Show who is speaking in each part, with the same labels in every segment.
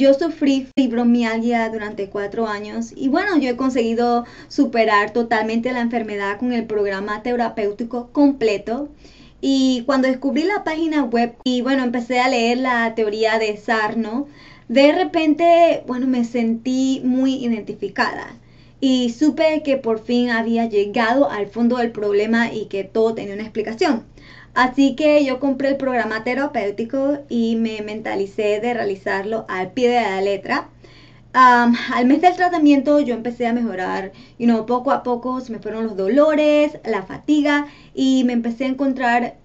Speaker 1: Yo sufrí fibromialgia durante 4 años y bueno, yo he conseguido superar totalmente la enfermedad con el programa terapéutico completo. Y cuando descubrí la página web y bueno, empecé a leer la teoría de Sarno, de repente, bueno, me sentí muy identificada y supe que por fin había llegado al fondo del problema y que todo tenía una explicación. Así que yo compré el programa terapéutico y me mentalicé de realizarlo al pie de la letra. Al mes del tratamiento yo empecé a mejorar, poco a poco se me fueron los dolores, la fatiga y me empecé a encontrar,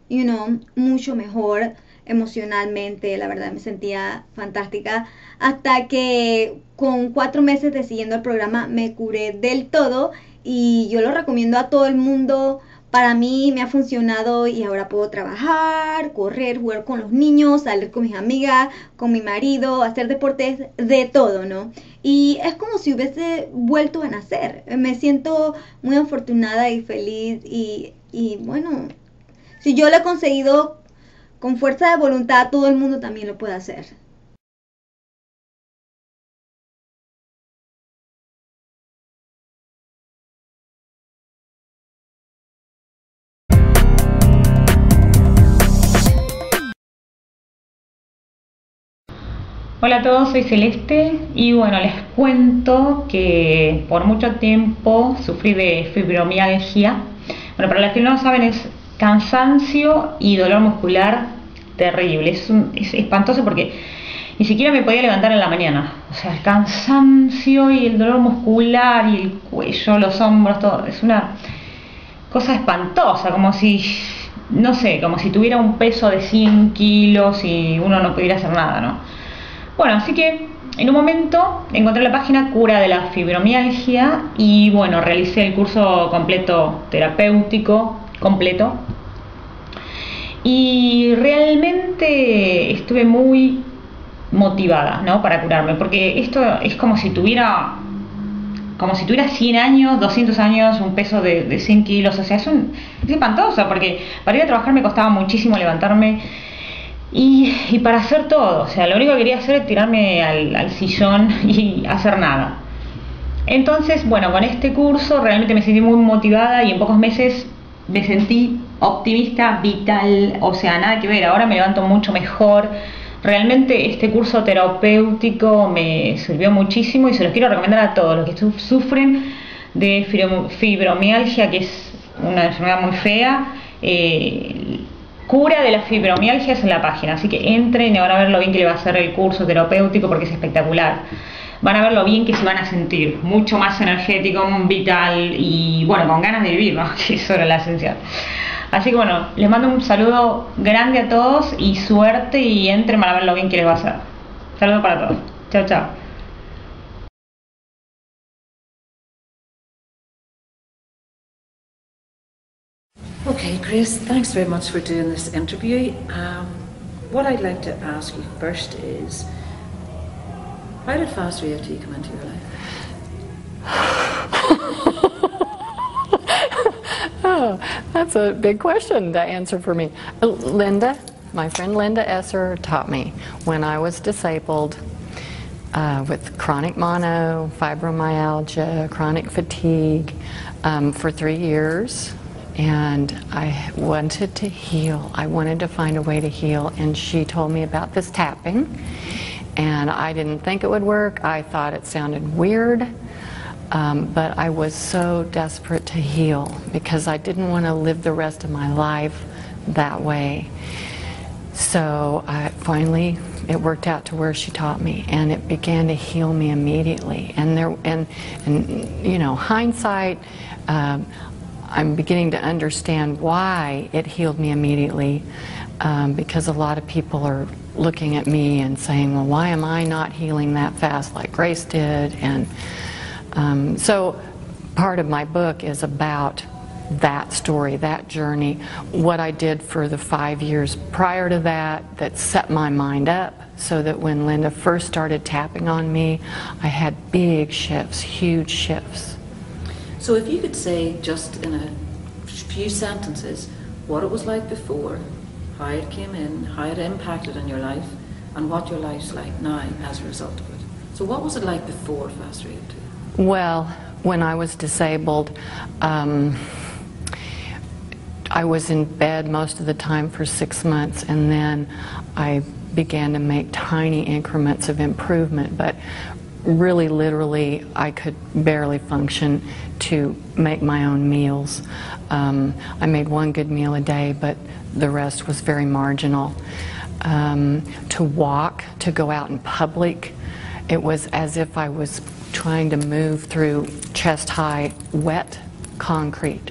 Speaker 1: mucho mejor emocionalmente. La verdad me sentía fantástica hasta que con 4 meses de siguiendo el programa me curé del todo y yo lo recomiendo a todo el mundo. Para mí me ha funcionado y ahora puedo trabajar, correr, jugar con los niños, salir con mis amigas, con mi marido, hacer deportes, de todo, ¿no? Y es como si hubiese vuelto a nacer. Me siento muy afortunada y feliz y bueno, si yo lo he conseguido con fuerza de voluntad, todo el mundo también lo puede hacer.
Speaker 2: Hola a todos, soy Celeste y bueno, les cuento que por mucho tiempo sufrí de fibromialgia. Bueno, para los que no lo saben, es cansancio y dolor muscular terrible. Es espantoso porque ni siquiera me podía levantar en la mañana. O sea, el cansancio y el dolor muscular y el cuello, los hombros, todo. Es una cosa espantosa, como si, no sé, como si tuviera un peso de 100 kilos y uno no pudiera hacer nada, ¿no? Bueno, así que en un momento encontré la página Cura de la Fibromialgia y bueno, realicé el curso completo terapéutico, completo. Y realmente estuve muy motivada, ¿no?, para curarme, porque esto es como si tuviera 100 años, 200 años, un peso de 100 kilos, o sea, es espantoso, porque para ir a trabajar me costaba muchísimo levantarme. Y para hacer todo, o sea, lo único que quería hacer es tirarme al sillón y hacer nada. Entonces, bueno, con este curso realmente me sentí muy motivada y en pocos meses me sentí optimista, vital, o sea, nada que ver, ahora me levanto mucho mejor. Realmente este curso terapéutico me sirvió muchísimo y se los quiero recomendar a todos los que sufren de fibromialgia, que es una enfermedad muy fea. Cura de la Fibromialgia es en la página, así que entren y van a ver lo bien que le va a hacer el curso terapéutico porque es espectacular. Van a ver lo bien que se van a sentir, mucho más energético, vital y bueno, con ganas de vivir, ¿no? Que eso era la esencial. Así que bueno, les mando un saludo grande a todos y suerte y entren para ver lo bien que les va a hacer. Saludos para todos. Chao, chao.
Speaker 3: Okay, Grace, thanks very much for doing this interview. What I'd like to ask you first is, how did fast reality come into your life?
Speaker 4: Oh, that's a big question to answer for me. Linda, my friend Linda Esser taught me when I was disabled with chronic mono, fibromyalgia, chronic fatigue for 3 years. And I wanted to heal. I wanted to find a way to heal. And she told me about this tapping. And I didn't think it would work. I thought it sounded weird. But I was so desperate to heal because I didn't want to live the rest of my life that way. So finally, it worked out to where she taught me, and it began to heal me immediately. And you know, hindsight, I'm beginning to understand why it healed me immediately, because a lot of people are looking at me and saying, well, why am I not healing that fast like Grace did? And so part of my book is about that story, that journey, what I did for the 5 years prior to that set my mind up so that when Linda first started tapping on me, I had big shifts, huge shifts.
Speaker 3: So if you could say just in a few sentences what it was like before, how it came in, how it impacted on your life, and what your life's like now as a result of it. So what was it like before Fast React?
Speaker 4: Well, when I was disabled, I was in bed most of the time for 6 months, and then I began to make tiny increments of improvement, but really literally I could barely function to make my own meals. I made one good meal a day, but the rest was very marginal. To walk, to go out in public, it was as if I was trying to move through chest-high wet concrete.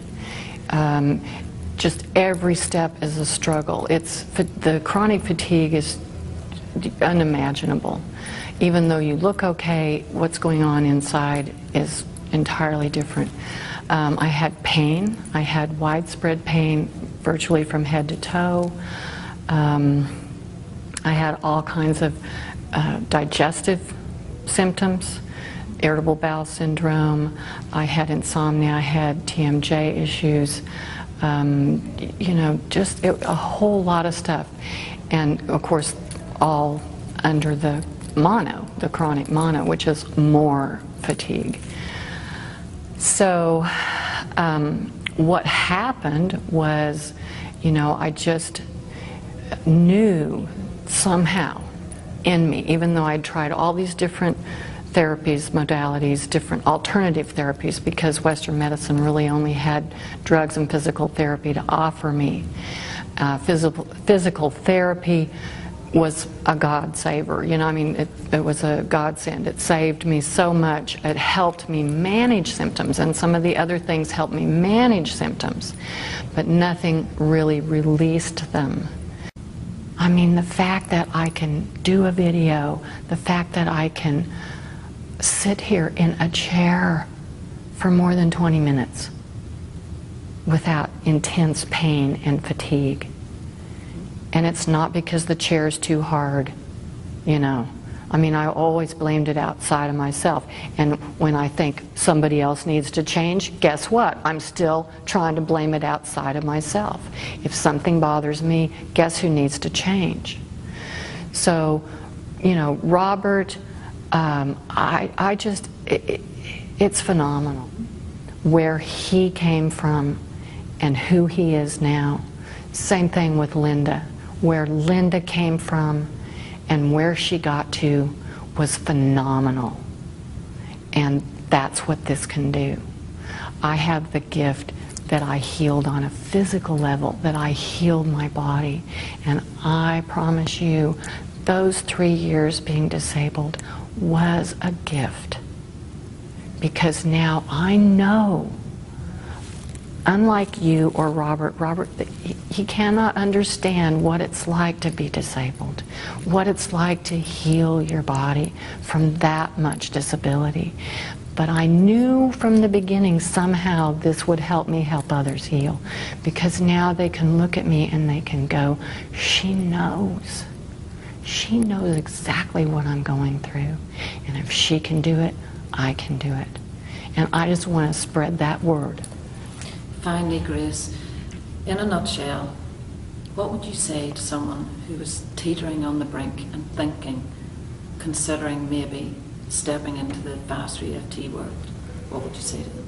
Speaker 4: Just every step is a struggle. The chronic fatigue is unimaginable. Even though you look okay, what's going on inside is entirely different. I had pain. I had widespread pain virtually from head to toe. I had all kinds of digestive symptoms, irritable bowel syndrome. I had insomnia. I had TMJ issues. You know, just a whole lot of stuff. And of course, all under the chronic mono, which is more fatigue. So what happened was, you know, I just knew somehow in me, even though I'd tried all these different therapies, modalities, different alternative therapies, because Western medicine really only had drugs and physical therapy to offer me. Physical therapy was a God-saver. You know, I mean, it was a godsend. It saved me so much. It helped me manage symptoms, and some of the other things helped me manage symptoms, but nothing really released them. I mean, the fact that I can do a video, the fact that I can sit here in a chair for more than 20 minutes without intense pain and fatigue. And it's not because the chair's too hard, you know. I mean, I always blamed it outside of myself. And when I think somebody else needs to change, guess what? I'm still trying to blame it outside of myself. If something bothers me, guess who needs to change? So, you know, Robert, it's phenomenal where he came from and who he is now. Same thing with Linda. Where Linda came from and where she got to was phenomenal. And that's what this can do. I have the gift that I healed on a physical level, that I healed my body. And I promise you, those 3 years being disabled was a gift. Because now I know, unlike you or Robert, he cannot understand what it's like to be disabled, what it's like to heal your body from that much disability. But I knew from the beginning somehow this would help me help others heal, because now they can look at me and they can go, she knows. She knows exactly what I'm going through. And if she can do it, I can do it. And I just want to spread that word.
Speaker 3: Finally, Grace, in a nutshell, what would you say to someone who was teetering on the brink and thinking, considering maybe stepping into the Fast EFT world? What would you say to them?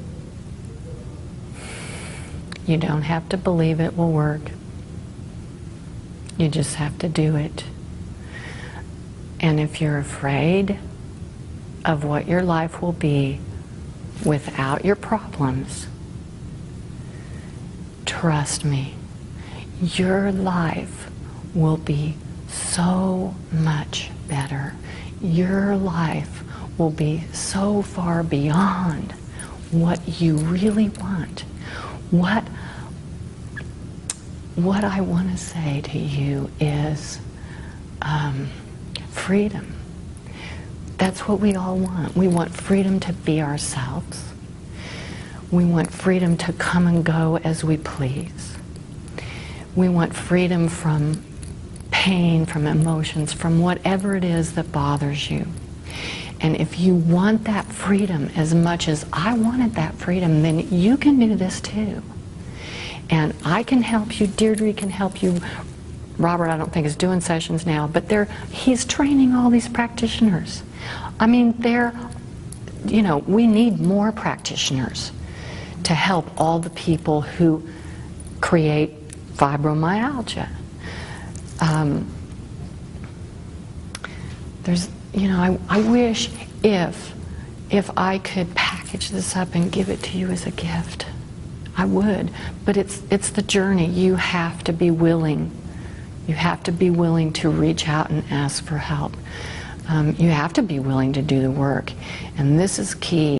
Speaker 4: You don't have to believe it will work. You just have to do it. And if you're afraid of what your life will be without your problems, trust me, your life will be so much better. Your life will be so far beyond what you really want. What I want to say to you is freedom. That's what we all want. We want freedom to be ourselves. We want freedom to come and go as we please. We want freedom from pain, from emotions, from whatever it is that bothers you. And if you want that freedom as much as I wanted that freedom, then you can do this too. And I can help you, Deirdre can help you Robert, I don't think, is doing sessions now, but he's training all these practitioners. I mean, we need more practitioners to help all the people who create fibromyalgia. I wish if I could package this up and give it to you as a gift, I would. But it's the journey. You have to be willing. You have to be willing to reach out and ask for help. You have to be willing to do the work. And this is key.